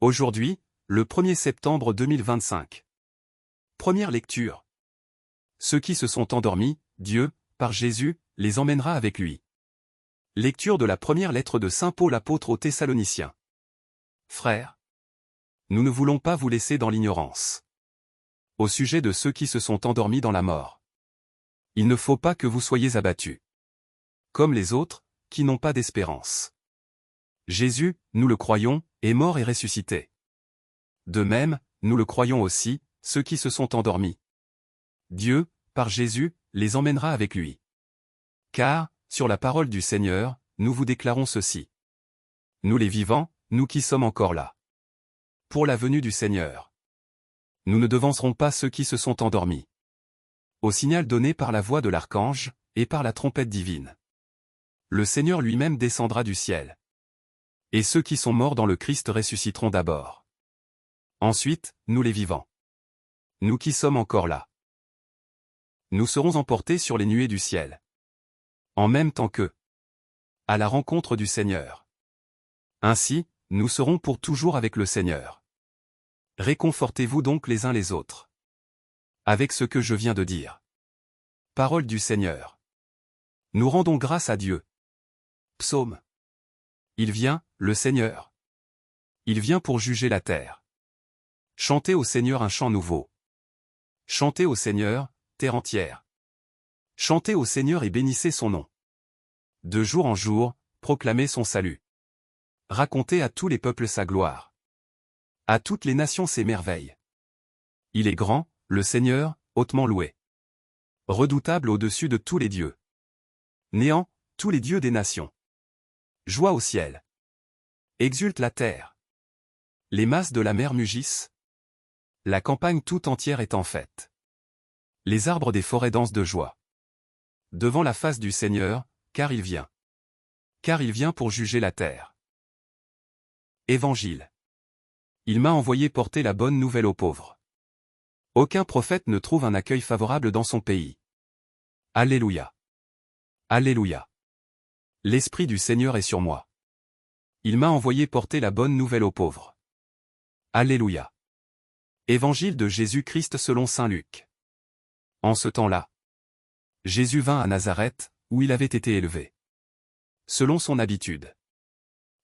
Aujourd'hui, le 1er septembre 2025. Première lecture. Ceux qui se sont endormis, Dieu, par Jésus, les emmènera avec lui. Lecture de la première lettre de Saint Paul apôtre aux Thessaloniciens. Frères, nous ne voulons pas vous laisser dans l'ignorance. Au sujet de ceux qui se sont endormis dans la mort. Il ne faut pas que vous soyez abattus. Comme les autres, qui n'ont pas d'espérance. Jésus, nous le croyons, est mort et ressuscité. De même, nous le croyons aussi, ceux qui se sont endormis. Dieu, par Jésus, les emmènera avec lui. Car, sur la parole du Seigneur, nous vous déclarons ceci. Nous les vivants, nous qui sommes encore là. Pour la venue du Seigneur. Nous ne devancerons pas ceux qui se sont endormis. Au signal donné par la voix de l'archange, et par la trompette divine. Le Seigneur lui-même descendra du ciel. Et ceux qui sont morts dans le Christ ressusciteront d'abord. Ensuite, nous les vivants. Nous qui sommes encore là. Nous serons emportés sur les nuées du ciel. En même temps qu'eux. À la rencontre du Seigneur. Ainsi, nous serons pour toujours avec le Seigneur. Réconfortez-vous donc les uns les autres. Avec ce que je viens de dire. Parole du Seigneur. Nous rendons grâce à Dieu. Psaume. Il vient, le Seigneur. Il vient pour juger la terre. Chantez au Seigneur un chant nouveau. Chantez au Seigneur, terre entière. Chantez au Seigneur et bénissez son nom. De jour en jour, proclamez son salut. Racontez à tous les peuples sa gloire. À toutes les nations ses merveilles. Il est grand, le Seigneur, hautement loué. Redoutable au-dessus de tous les dieux. Néant, tous les dieux des nations. Joie au ciel. Exulte la terre. Les masses de la mer mugissent. La campagne tout entière est en fête. Les arbres des forêts dansent de joie. Devant la face du Seigneur, car il vient. Car il vient pour juger la terre. Évangile. Il m'a envoyé porter la bonne nouvelle aux pauvres. Aucun prophète ne trouve un accueil favorable dans son pays. Alléluia. Alléluia. L'Esprit du Seigneur est sur moi. Il m'a envoyé porter la bonne nouvelle aux pauvres. Alléluia. Évangile de Jésus-Christ selon saint Luc. En ce temps-là, Jésus vint à Nazareth, où il avait été élevé. Selon son habitude.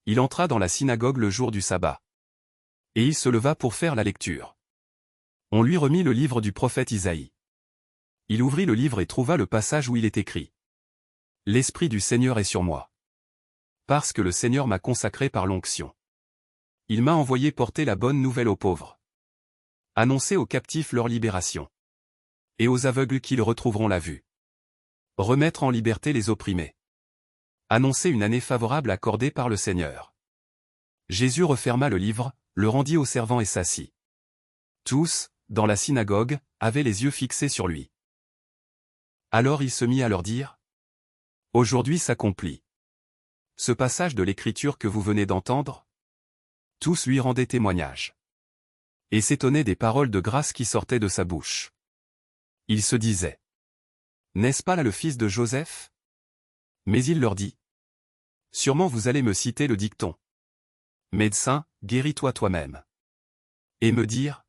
Il entra dans la synagogue le jour du sabbat. Et il se leva pour faire la lecture. On lui remit le livre du prophète Isaïe. Il ouvrit le livre et trouva le passage où il est écrit. L'Esprit du Seigneur est sur moi. Parce que le Seigneur m'a consacré par l'onction. Il m'a envoyé porter la bonne nouvelle aux pauvres. Annoncer aux captifs leur libération. Et aux aveugles qu'ils retrouveront la vue. Remettre en liberté les opprimés. Annoncer une année favorable accordée par le Seigneur. Jésus referma le livre, le rendit aux servants et s'assit. Tous, dans la synagogue, avaient les yeux fixés sur lui. Alors il se mit à leur dire. Aujourd'hui s'accomplit. Ce passage de l'Écriture que vous venez d'entendre. Tous lui rendaient témoignage. Et s'étonnaient des paroles de grâce qui sortaient de sa bouche. Il se disait. N'est-ce pas là le fils de Joseph? Mais il leur dit. Sûrement vous allez me citer le dicton. Médecin, guéris-toi toi-même. Et me dire.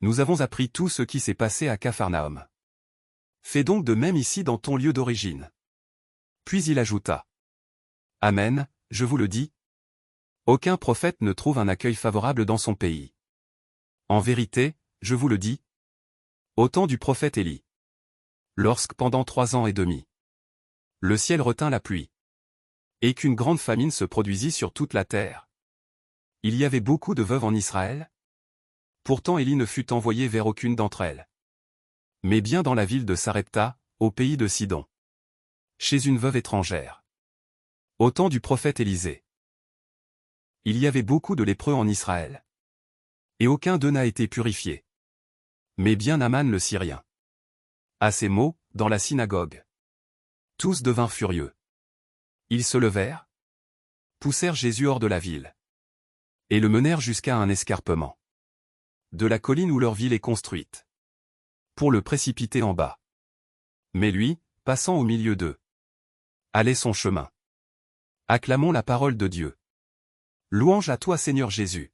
Nous avons appris tout ce qui s'est passé à Capharnaüm. Fais donc de même ici dans ton lieu d'origine. Puis il ajouta. Amen, je vous le dis. Aucun prophète ne trouve un accueil favorable dans son pays. En vérité, je vous le dis. Au temps du prophète Élie. Lorsque pendant 3 ans et demi. Le ciel retint la pluie. Et qu'une grande famine se produisit sur toute la terre. Il y avait beaucoup de veuves en Israël. Pourtant Élie ne fut envoyé vers aucune d'entre elles. Mais bien dans la ville de Sarepta, au pays de Sidon. Chez une veuve étrangère. Au temps du prophète Élisée. Il y avait beaucoup de lépreux en Israël. Et aucun d'eux n'a été purifié. Mais bien Naman le Syrien. À ces mots, dans la synagogue. Tous devinrent furieux. Ils se levèrent. Poussèrent Jésus hors de la ville. Et le menèrent jusqu'à un escarpement. De la colline où leur ville est construite. Pour le précipiter en bas. Mais lui, passant au milieu d'eux. Allait son chemin. Acclamons la parole de Dieu. Louange à toi Seigneur Jésus.